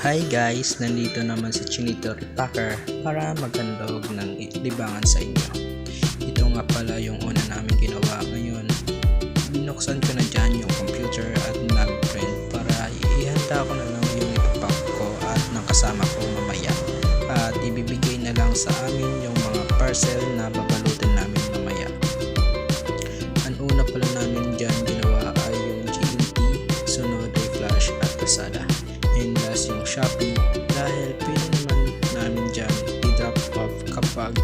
Hi guys! Nandito naman si Chinito Repacker para maghandog ng libangan sa inyo. Ito nga pala yung una namin ginawa ngayon. Binuksan ko na dyan yung computer at nag-print para ihanda ko na lang yung ipapack ko at ng kasama ko mamaya. At ibibigay na lang sa amin yung mga parcel na babalutin namin mamaya. Ang una pala namin dyan ginawa ay yung GNT, sunod ay Flash at Lazada. And last yung Shopee dahil pwede naman namin dyan i-drop off kapag